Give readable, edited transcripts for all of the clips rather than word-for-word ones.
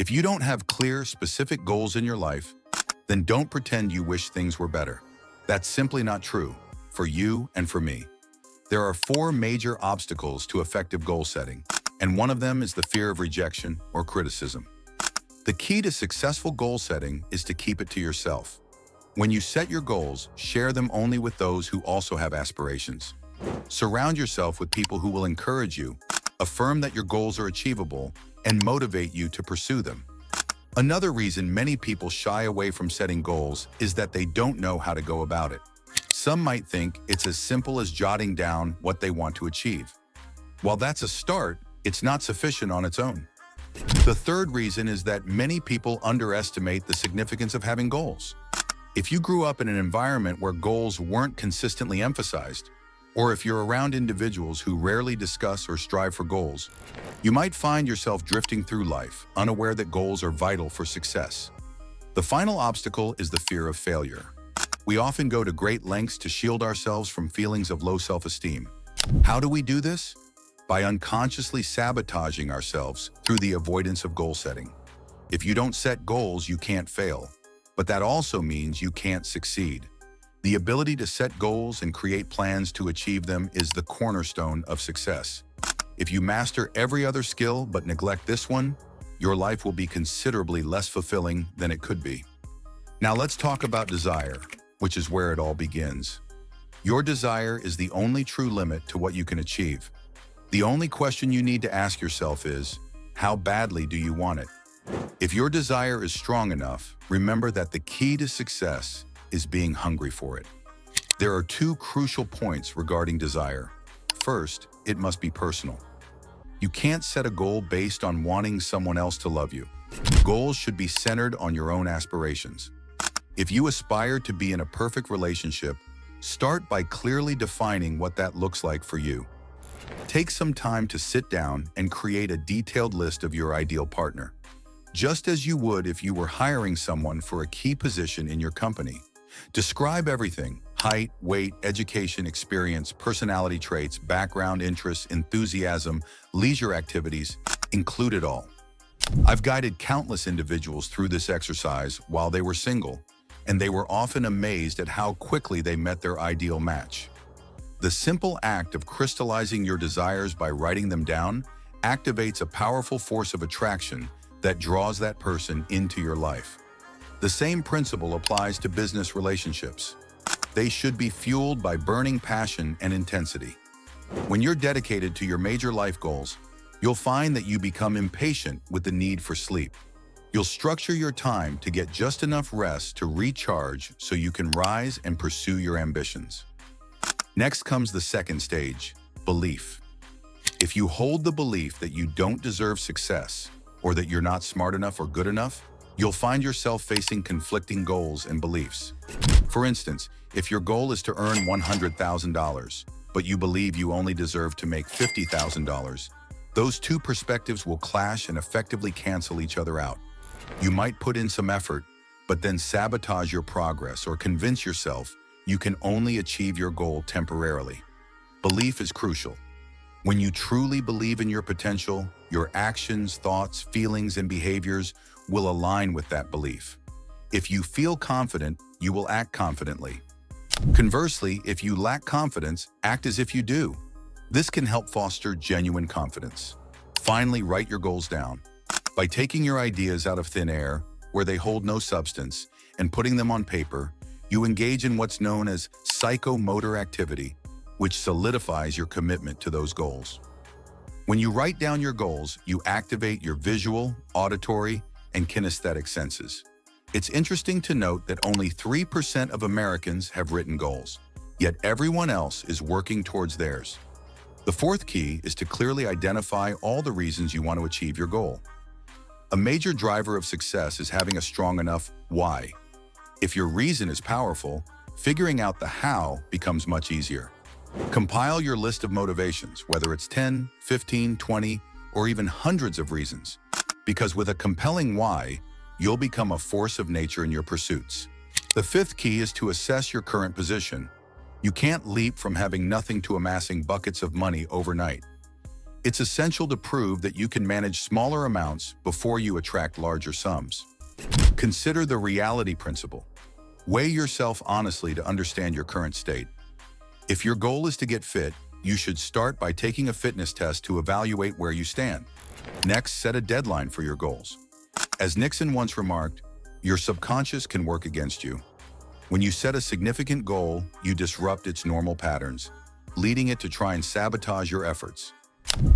If you don't have clear, specific goals in your life, then don't pretend you wish things were better. That's simply not true, for you and for me. There are four major obstacles to effective goal setting, and one of them is the fear of rejection or criticism. The key to successful goal setting is to keep it to yourself. When you set your goals, share them only with those who also have aspirations. Surround yourself with people who will encourage you, affirm that your goals are achievable, and motivate you to pursue them. Another reason many people shy away from setting goals is that they don't know how to go about it. Some might think it's as simple as jotting down what they want to achieve. While that's a start, it's not sufficient on its own. The third reason is that many people underestimate the significance of having goals. If you grew up in an environment where goals weren't consistently emphasized, or if you're around individuals who rarely discuss or strive for goals, you might find yourself drifting through life, unaware that goals are vital for success. The final obstacle is the fear of failure. We often go to great lengths to shield ourselves from feelings of low self-esteem. How do we do this? By unconsciously sabotaging ourselves through the avoidance of goal setting. If you don't set goals, you can't fail, but that also means you can't succeed. The ability to set goals and create plans to achieve them is the cornerstone of success. If you master every other skill but neglect this one, your life will be considerably less fulfilling than it could be. Now let's talk about desire, which is where it all begins. Your desire is the only true limit to what you can achieve. The only question you need to ask yourself is, how badly do you want it? If your desire is strong enough, remember that the key to success is being hungry for it. There are two crucial points regarding desire. First, it must be personal. You can't set a goal based on wanting someone else to love you. Goals should be centered on your own aspirations. If you aspire to be in a perfect relationship, start by clearly defining what that looks like for you. Take some time to sit down and create a detailed list of your ideal partner, just as you would if you were hiring someone for a key position in your company. Describe everything: height, weight, education, experience, personality traits, background, interests, enthusiasm, leisure activities. Include it all. I've guided countless individuals through this exercise while they were single, and they were often amazed at how quickly they met their ideal match. The simple act of crystallizing your desires by writing them down activates a powerful force of attraction that draws that person into your life. The same principle applies to business relationships. They should be fueled by burning passion and intensity. When you're dedicated to your major life goals, you'll find that you become impatient with the need for sleep. You'll structure your time to get just enough rest to recharge so you can rise and pursue your ambitions. Next comes the second stage, belief. If you hold the belief that you don't deserve success, or that you're not smart enough or good enough, you'll find yourself facing conflicting goals and beliefs. For instance, if your goal is to earn $100,000, but you believe you only deserve to make $50,000, those two perspectives will clash and effectively cancel each other out. You might put in some effort, but then sabotage your progress or convince yourself you can only achieve your goal temporarily. Belief is crucial. When you truly believe in your potential, your actions, thoughts, feelings, and behaviors will align with that belief. If you feel confident, you will act confidently. Conversely, if you lack confidence, act as if you do. This can help foster genuine confidence. Finally, write your goals down. By taking your ideas out of thin air, where they hold no substance, and putting them on paper, you engage in what's known as psychomotor activity, which solidifies your commitment to those goals. When you write down your goals, you activate your visual, auditory, and kinesthetic senses. It's interesting to note that only 3% of Americans have written goals, yet everyone else is working towards theirs. The fourth key is to clearly identify all the reasons you want to achieve your goal. A major driver of success is having a strong enough why. If your reason is powerful, figuring out the how becomes much easier. Compile your list of motivations, whether it's 10, 15, 20, or even hundreds of reasons, because with a compelling why, you'll become a force of nature in your pursuits. The fifth key is to assess your current position. You can't leap from having nothing to amassing buckets of money overnight. It's essential to prove that you can manage smaller amounts before you attract larger sums. Consider the reality principle. Weigh yourself honestly to understand your current state. If your goal is to get fit, you should start by taking a fitness test to evaluate where you stand. Next, set a deadline for your goals. As Nixon once remarked, your subconscious can work against you. When you set a significant goal, you disrupt its normal patterns, leading it to try and sabotage your efforts.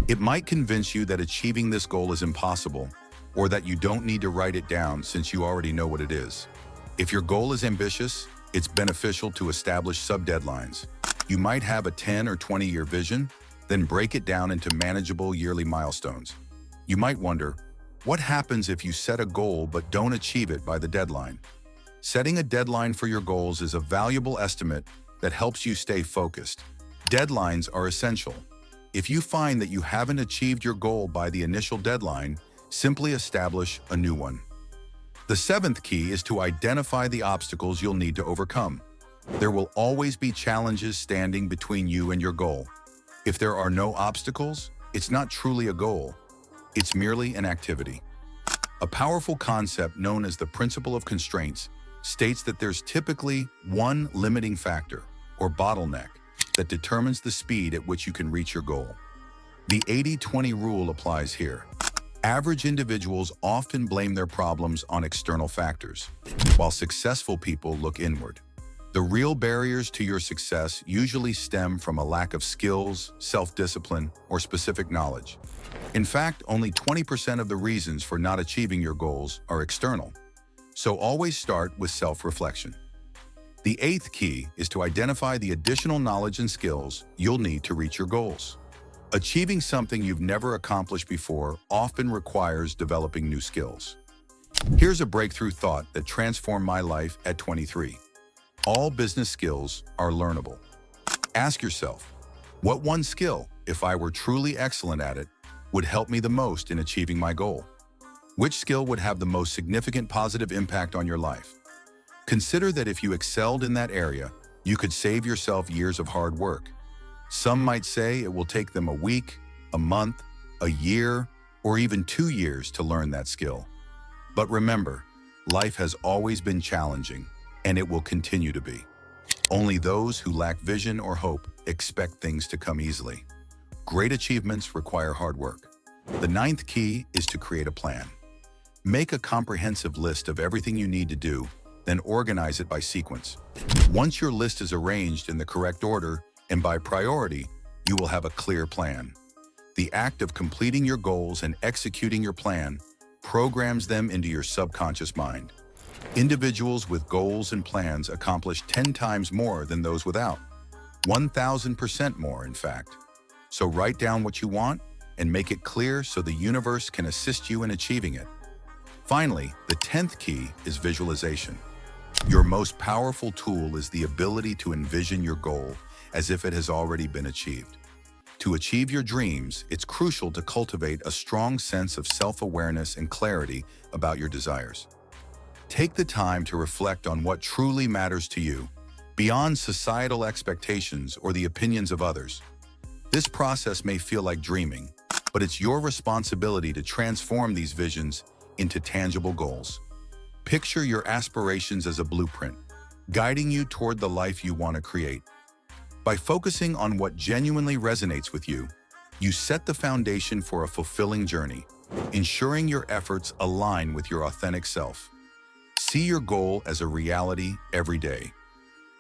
It might convince you that achieving this goal is impossible, or that you don't need to write it down since you already know what it is. If your goal is ambitious, it's beneficial to establish sub-deadlines. You might have a 10 or 20-year vision, then break it down into manageable yearly milestones. You might wonder, what happens if you set a goal but don't achieve it by the deadline? Setting a deadline for your goals is a valuable estimate that helps you stay focused. Deadlines are essential. If you find that you haven't achieved your goal by the initial deadline, simply establish a new one. The seventh key is to identify the obstacles you'll need to overcome. There will always be challenges standing between you and your goal. If there are no obstacles, it's not truly a goal. It's merely an activity. A powerful concept known as the principle of constraints states that there's typically one limiting factor, or bottleneck, that determines the speed at which you can reach your goal. The 80-20 rule applies here. Average individuals often blame their problems on external factors, while successful people look inward. The real barriers to your success usually stem from a lack of skills, self-discipline, or specific knowledge. In fact, only 20% of the reasons for not achieving your goals are external. So always start with self-reflection. The eighth key is to identify the additional knowledge and skills you'll need to reach your goals. Achieving something you've never accomplished before often requires developing new skills. Here's a breakthrough thought that transformed my life at 23. All business skills are learnable. Ask yourself, what one skill, if I were truly excellent at it, would help me the most in achieving my goal? Which skill would have the most significant positive impact on your life? Consider that if you excelled in that area, you could save yourself years of hard work. Some might say it will take them a week, a month, a year, or even 2 years to learn that skill. But remember, life has always been challenging, and it will continue to be. Only those who lack vision or hope expect things to come easily. Great achievements require hard work. The ninth key is to create a plan. Make a comprehensive list of everything you need to do, then organize it by sequence. Once your list is arranged in the correct order and by priority, you will have a clear plan. The act of completing your goals and executing your plan programs them into your subconscious mind. Individuals with goals and plans accomplish 10 times more than those without. 1,000% more, in fact. So write down what you want and make it clear so the universe can assist you in achieving it. Finally, the 10th key is visualization. Your most powerful tool is the ability to envision your goal as if it has already been achieved. To achieve your dreams, it's crucial to cultivate a strong sense of self-awareness and clarity about your desires. Take the time to reflect on what truly matters to you, beyond societal expectations or the opinions of others. This process may feel like dreaming, but it's your responsibility to transform these visions into tangible goals. Picture your aspirations as a blueprint, guiding you toward the life you want to create. By focusing on what genuinely resonates with you, you set the foundation for a fulfilling journey, ensuring your efforts align with your authentic self. See your goal as a reality every day.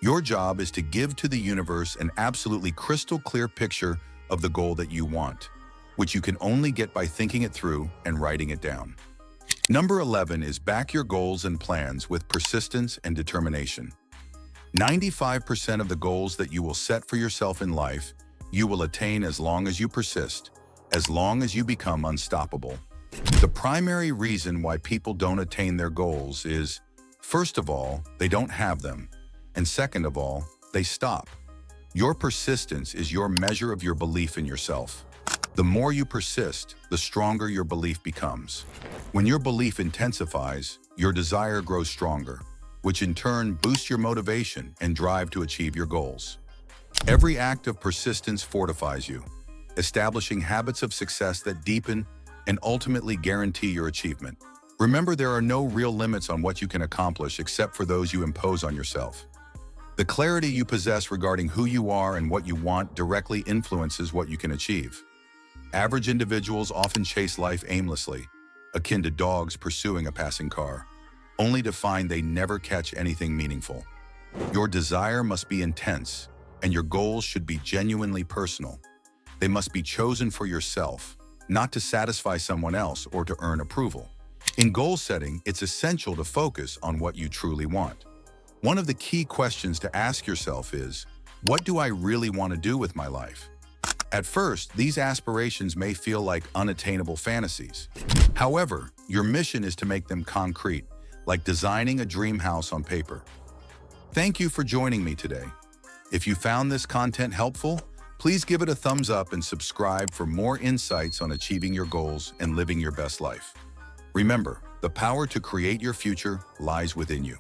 Your job is to give to the universe an absolutely crystal clear picture of the goal that you want, which you can only get by thinking it through and writing it down. Number 11 is back your goals and plans with persistence and determination. 95% of the goals that you will set for yourself in life, you will attain as long as you persist, as long as you become unstoppable. The primary reason why people don't attain their goals is, first of all, they don't have them, and second of all, they stop. Your persistence is your measure of your belief in yourself. The more you persist, the stronger your belief becomes. When your belief intensifies, your desire grows stronger, which in turn boosts your motivation and drive to achieve your goals. Every act of persistence fortifies you. establishing habits of success that deepen and ultimately guarantee your achievement. Remember, there are no real limits on what you can accomplish except for those you impose on yourself. The clarity you possess regarding who you are and what you want directly influences what you can achieve. Average individuals often chase life aimlessly, akin to dogs pursuing a passing car, only to find they never catch anything meaningful. Your desire must be intense, and your goals should be genuinely personal. They must be chosen for yourself, not to satisfy someone else or to earn approval. In goal setting, it's essential to focus on what you truly want. One of the key questions to ask yourself is, what do I really want to do with my life? At first, these aspirations may feel like unattainable fantasies. However, your mission is to make them concrete, like designing a dream house on paper. Thank you for joining me today. If you found this content helpful, please give it a thumbs up and subscribe for more insights on achieving your goals and living your best life. Remember, the power to create your future lies within you.